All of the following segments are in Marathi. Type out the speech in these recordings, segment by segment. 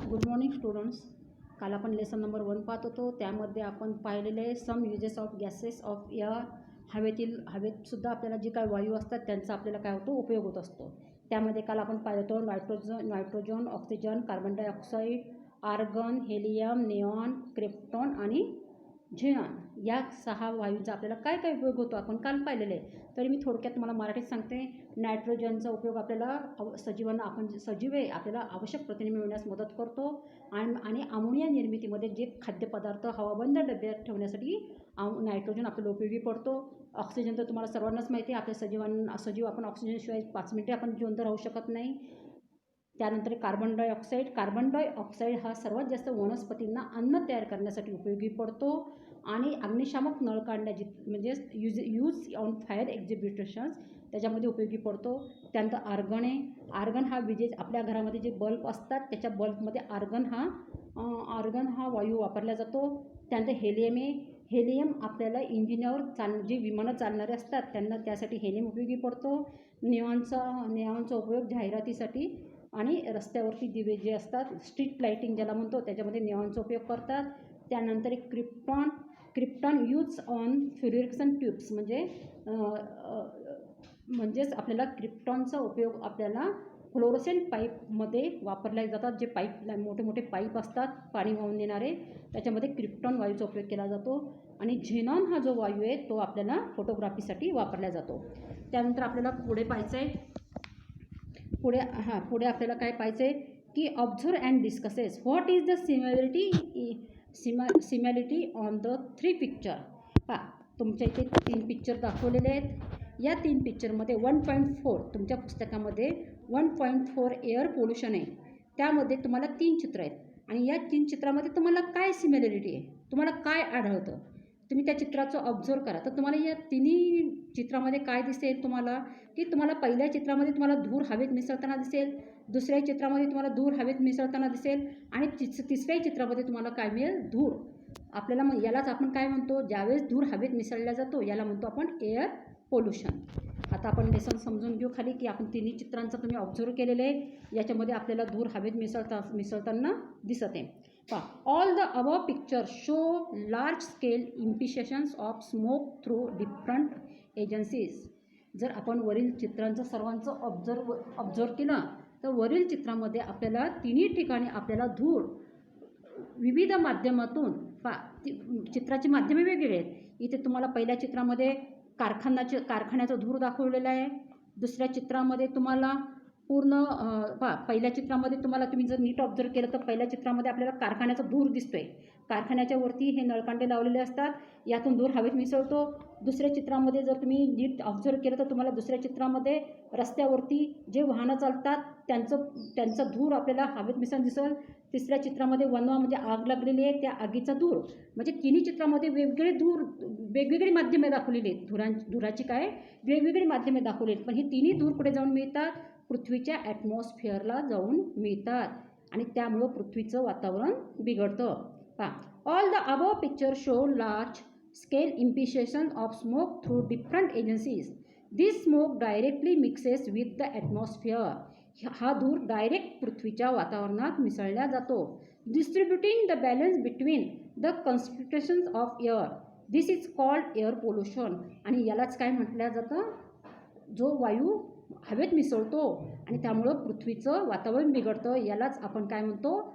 Good morning students. काल आपण लेसन नंबर 1 पाहत होतो. त्यामध्ये आपण पाहिलेले some uses of gases of air. हवेतसुद्धा आपल्याला जे काही वायू असतात त्यांचा आपल्याला काय होतो, उपयोग होत असतो. त्यामध्ये काल आपण पाहतो nitrogen, oxygen, carbon dioxide, argon, helium, neon, krypton आणि झेनॉन या 6 वायूंचा आपल्याला काय काय उपयोग होतो आपण काल पाहिलेले. तरी मी थोडक्यात तुम्हाला मराठीत सांगते. नायट्रोजनचा उपयोग आपल्याला सजीवांना सजीव आहे आपल्याला आवश्यक प्रथिने मिळवण्यास मदत करतो आणि अमोनिया निर्मितीमध्ये जे खाद्यपदार्थ हवाबंद डब्यात ठेवण्यासाठी नायट्रोजन आपल्याला उपयोगी पडतो. ऑक्सिजन तर तुम्हाला सर्वांनाच माहिती आहे. आपल्या सजीव आपण ऑक्सिजनशिवाय 5 मिनिटे आपण जिवंत राहू शकत नाही. त्यानंतर कार्बन डायऑक्साईड हा सर्वात जास्त वनस्पतींना अन्न तयार करण्यासाठी उपयोगी पडतो आणि अग्निशामक नळ काढण्याची म्हणजे यूज ऑन फायर एक्झिबिशन्स त्याच्यामध्ये उपयोगी पडतो. त्यानंतर आर्गन हा आपल्या घरामध्ये जे बल्ब असतात त्याच्या बल्बमध्ये आर्गन हा वायू वापरला जातो. त्यानंतर हेलियम आपल्याला इंजिनावर जे विमानं चालणारे असतात त्यांना त्यासाठी हेलियम उपयोगी पडतो. निऑनचा उपयोग जाहिरातीसाठी आणि रस्त्यावरती दिवे जे असतात स्ट्रीट लाईटिंग ज्याला म्हणतो त्याच्यामध्ये निऑनचा उपयोग करतात. त्यानंतर एक क्रिप्टॉन यूज ऑन फ्युरिक्सन ट्यूब्स म्हणजेच आपल्याला क्रिप्टॉनचा उपयोग आपल्याला फ्लोरोसेंट पाईपमध्ये वापरले जातात. जे मोठे मोठे पाईप असतात पाणी वाहून नेणारे त्याच्यामध्ये क्रिप्टॉन वायूचा उपयोग केला जातो. आणि झेनॉन हा जो वायू आहे तो आपल्याला फोटोग्राफीसाठी वापरला जातो. त्यानंतर आपल्याला पुढे पाहायचं आहे. पुढे आपल्याला काय पाहायचं आहे की observe and discusses what is the similarity on the 3 picture. तुमच्या इथे 3 पिक्चर दाखवलेले आहेत. या 3 पिक्चरमध्ये 1.4 तुमच्या पुस्तकामध्ये 1.4 एअर पोल्युशन आहे. त्यामध्ये तुम्हाला 3 चित्र आहेत आणि या 3 चित्रामध्ये तुम्हाला काय सिमिलॅरिटी आहे, तुम्हाला काय आढळतं, तुम्ही त्या चित्राचं ऑब्झर्व करा. तर तुम्हाला या तिन्ही चित्रामध्ये काय दिसेल तुम्हाला की तुम्हाला पहिल्या चित्रामध्ये तुम्हाला धूर हवेत मिसळताना दिसेल, दुसऱ्या चित्रामध्ये तुम्हाला धूर हवेत मिसळताना दिसेल आणि तिसऱ्या चित्रामध्ये तुम्हाला काय मिळेल, धूर. आपल्याला यालाच आपण काय म्हणतो, ज्यावेळेस धूर हवेत मिसळला जातो याला म्हणतो आपण एअर पोल्युशन. आता आपण लेसन समजून घेऊ खाली की आपण तिन्ही चित्रांचं तुम्ही ऑब्झर्व केलेलं आहे. याच्यामध्ये आपल्याला धूर हवेत मिसळताना दिसत आहे. All the above picture show large scale emissions of smoke through different agencies. जर आपण वरील चित्रांचं सर्वांचं ऑब्झर्व केलं तर वरील चित्रामध्ये आपल्याला तिन्ही ठिकाणी आपल्याला धूर विविध माध्यमातून चित्राची माध्यमे वेगवेगळे आहेत. इथे तुम्हाला पहिल्या चित्रामध्ये कारखान्याचा धूर दाखवलेला आहे. दुसऱ्या चित्रामध्ये तुम्हाला पहिल्या चित्रामध्ये तुम्ही जर नीट ऑब्झर्व केलं तर पहिल्या चित्रामध्ये आपल्याला कारखान्याचा धूर दिसतोय. कारखान्याच्या वरती हे नळकांडे लावलेले असतात, यातून धूर हवेत मिसळतो. दुसऱ्या चित्रामध्ये जर तुम्ही नीट ऑब्झर्व केलं तर तुम्हाला दुसऱ्या चित्रामध्ये रस्त्यावरती जे वाहनं चालतात त्यांचा धूर आपल्याला हवेत मिसळून दिसेल. तिसऱ्या चित्रामध्ये वनवा म्हणजे आग लागलेली आहे त्या आगीचा धूर. म्हणजे तिन्ही चित्रामध्ये वेगवेगळी माध्यमे दाखवलेली आहेत. धुराची काय वेगवेगळी माध्यमे दाखवली आहेत. पण ही तिन्ही धूर कुठे जाऊन मिळतात, पृथ्वीच्या ॲटमॉस्फिअरला जाऊन मिळतात आणि त्यामुळं पृथ्वीचं वातावरण बिघडतं. All the above picture show large scale emissions of smoke through different agencies. This smoke directly mixes with the atmosphere. हा धूर डायरेक्ट पृथ्वीच्या वातावरणात मिसळला जातो. Distributing the balance between the concentrations of air. This is called air pollution. आणि यालाच काय म्हटलं जातं, जो वायू हवेत मिसळतो आणि त्यामुळं पृथ्वीचं वातावरण बिघडतं यालाच आपण काय म्हणतो,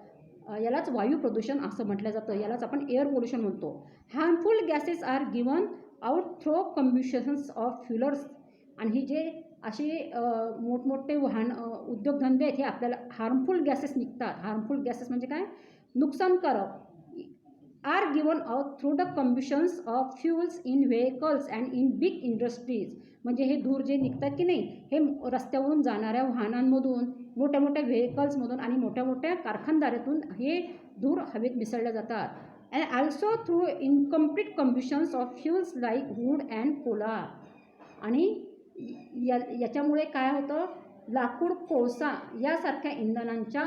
यालाच वायू प्रदूषण असं म्हटलं जातं. यालाच आपण एअर पोल्युशन म्हणतो. Harmful gases are given out through combustions of fuels. आणि ही जे असे मोठमोठे उद्योगधंदे आहेत हे आपल्याला हार्मफुल गॅसेस निघतात. हार्मफुल गॅसेस म्हणजे काय, नुकसानकारक. Are given out through the combustions of fuels in vehicles and in big industries. म्हणजे हे धूर जे निघतात की नाही हे रस्त्यावरून जाणाऱ्या वाहनांमधून, मोठ्या मोठ्या व्हेकल्समधून आणि मोठ्या मोठ्या कारखानदाऱ्यातून हे धूर हवेत मिसळले जातात. And also through incomplete combustions of fuels like wood and coal. आणि याच्यामुळे काय होतं, लाकूड, कोळसा यासारख्या इंधनांच्या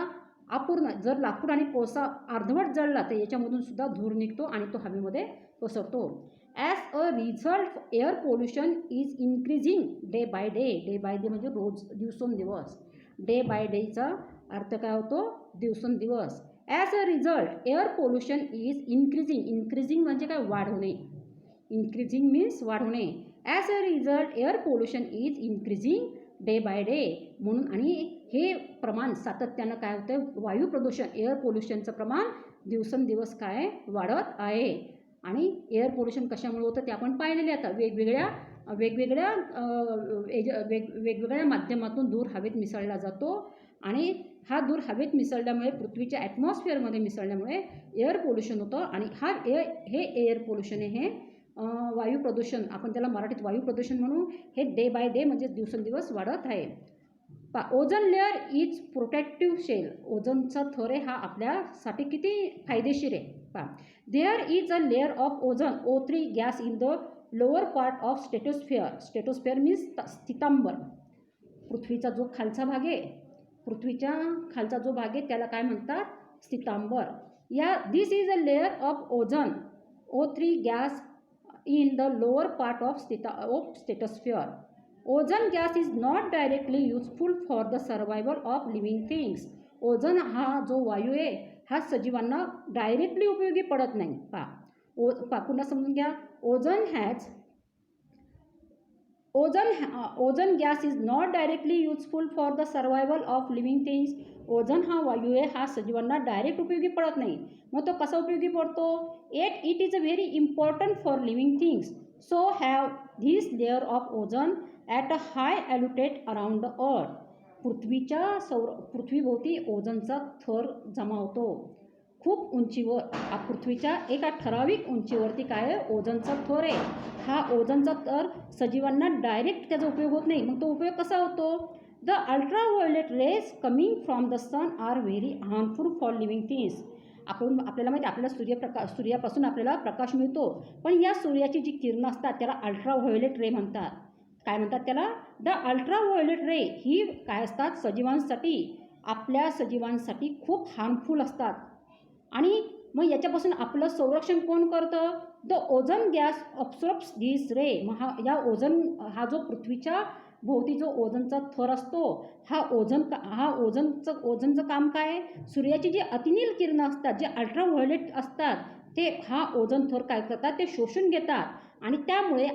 अपूर्ण, जर लाकूड आणि कोळसा अर्धवट जळला तर याच्यामधून सुद्धा धूर निघतो आणि तो हवेमध्ये पसरतो. As a result air pollution is increasing day by day. Day by day म्हणजे रोज, दिवसेंदिवस. डे बाय डेचा अर्थ काय होतो दिवसेंदिवस. As a result air pollution is increasing म्हणजे काय वाढवणे. इंक्रीजिंग मीन्स वाढवणे. As a result air pollution is increasing day by day. म्हणून आणि हे प्रमाण सातत्यानं काय होतं वायू प्रदूषण एअर पोल्युशनचं प्रमाण दिवसेंदिवस काय वाढत आहे. आणि एअर पोल्युशन कशामुळे होतं ते आपण पाहिलेले. आता वेगवेगळ्या माध्यमातून धूर हवेत मिसळला जातो आणि हा धूर हवेत मिसळल्यामुळे पृथ्वीच्या ॲटमॉस्फिअरमध्ये मिसळल्यामुळे एअर पोल्युशन होतं. आणि हे एअर पोल्युशन हे वायू प्रदूषण आपण त्याला मराठीत वायू प्रदूषण म्हणू. हे डे बाय डे म्हणजे दिवसेंदिवस वाढत आहे. Ozone layer is protective shell. ओझोनचा थर आहे हा आपल्यासाठी किती फायदेशीर आहे. There is a layer of ozone O3 gas in the lower part of stratosphere. Stratosphere means स्थितांबर. पृथ्वीचा जो खालचा भाग आहे पृथ्वीच्या खालचा जो भाग आहे त्याला काय म्हणतात स्थितांबर. This is a layer of ozone O3 gas in the lower part of stratosphere. Ozone gas is not directly useful for the survival of living things. Ozone हा जो वायू आहे हा सजीवांना डायरेक्टली उपयोगी पडत नाही. पुन्हा समजून घ्या. Ozone gas is not directly useful for the survival of living things. Ozone हा वायू आहे हा सजीवांना डायरेक्ट उपयोगी पडत नाही. मग तो कसा उपयोगी पडतो. It is a very important for living things. So have this layer of ozone at a high altitude around the earth. पृथ्वीभोवती ओझोनचा थर जमा होतो खूप उंचीवर. पृथ्वीच्या एका ठराविक उंचीवरती काय आहे ओझोनचा थर आहे. हा ओझोनचा थर सजीवांना डायरेक्ट त्याचा उपयोग होत नाही. मग तो उपयोग कसा होतो. The ultraviolet rays coming from the sun are very harmful for living things. आपल्याला माहिती आपल्याला सूर्यापासून आपल्याला प्रकाश मिळतो. पण या सूर्याची जी किरणं असतात त्याला अल्ट्राव्हायोलेट रे म्हणतात. काय म्हणतात त्याला. द अल्ट्राव्हायोलेट रे ही काय असतात सजीवांसाठी आपल्या सजीवांसाठी खूप हार्मफुल असतात. आणि मग याच्यापासून आपलं संरक्षण कोण करतं. द ओझोन गॅस ऑब्सॉर्ब्स दिस रे. मग हा जो पृथ्वीच्या भोवती जो ओझोनचा थर असतो ओझोनचं काम काय आहे. सूर्याची जी अतिनील किरणं असतात जे अल्ट्राव्हायोलेट असतात ते हा ओझोन थर काय करतात ते शोषून घेतात. आणि त्यामुळे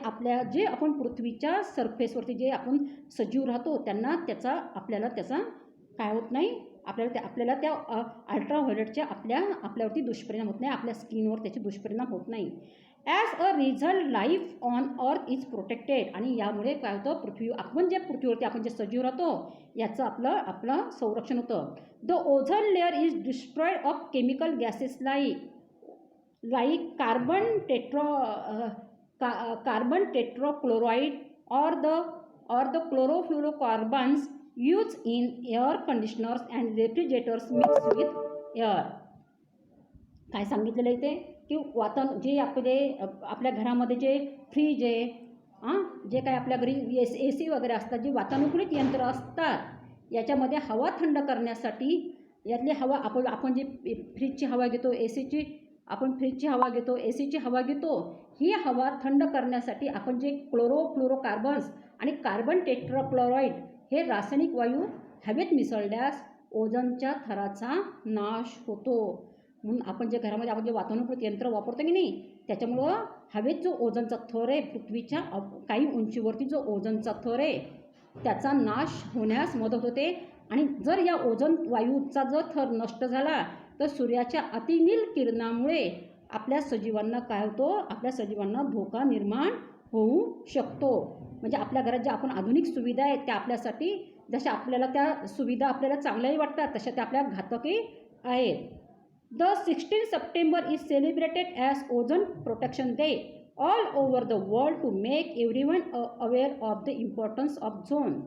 आपण पृथ्वीच्या सरफेसवरती जे आपण सजीव राहतो आपल्याला त्याचा काय होत नाही. आपल्याला त्या अल्ट्राव्हायोलेटच्या आपल्यावरती दुष्परिणाम होत नाही. आपल्या स्किनवर त्याचे दुष्परिणाम होत नाही. As a result life on earth is protected. आणि यामुळे काय होतं पृथ्वीवरती आपण जे सजीव राहतो याचं आपलं संरक्षण होतं. The ozone layer is destroyed of chemical gases like carbon tetrachloride or the chlorofluorocarbons used in air conditioners and refrigerators mixed with air. काय सांगितलेलं इथे की जे आपल्या घरामध्ये जे फ्रीज आहे जे काय आपल्या घरी AC वगैरे असतात जे वातानुकूलित यंत्र असतात याच्यामध्ये हवा थंड करण्यासाठी यातली हवा आपण जे फ्रीजची हवा घेतो फ्रीजची हवा घेतो ACची हवा घेतो ही हवा थंड करण्यासाठी आपण जे क्लोरोफ्लोरोकार्बन्स आणि कार्बन टेट्राक्लोराइड हे रासायनिक वायू हवेत मिसळल्यास ओझोनच्या थराचा नाश होतो. म्हणून आपण जे घरामध्ये आपण जे वातानुकूलित यंत्र वापरतो की नाही त्याच्यामुळं हवेत जो ओझोनचा थर आहे पृथ्वीच्या काही उंचीवरती जो ओझोनचा थर आहे त्याचा नाश होण्यास मदत होते. आणि जर या ओझोन वायूचा जर थर नष्ट झाला तर सूर्याच्या अतिनील किरणामुळे आपल्या सजीवांना धोका निर्माण होऊ शकतो. म्हणजे आपल्या घरात ज्या आपण आधुनिक सुविधा आहेत त्या आपल्यासाठी जशा आपल्याला त्या सुविधा आपल्याला चांगल्याही वाटतात तशा त्या आपल्या घातकही आहेत. The 16 September is celebrated as ozone protection day all over the world to make everyone aware of the importance of zone.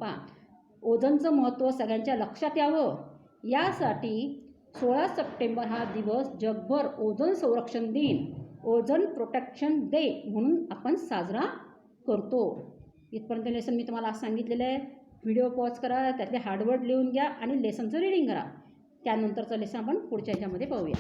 ओझोनचं महत्त्व सगळ्यांच्या लक्षात यावं यासाठी 16 सप्टेंबर हा दिवस जगभर ओझोन संरक्षण दिन ओझोन प्रोटेक्शन डे म्हणून आपण साजरा करतो. इथपर्यंत लेसन मी तुम्हाला आज सांगितलेलं आहे. व्हिडिओ पॉज करा त्यातले हार्डवर्ड लिहून घ्या आणि लेसनचं रीडिंग करा. त्यानंतरचं लेसन आपण पुढच्या ह्याच्यामध्ये पाहूया.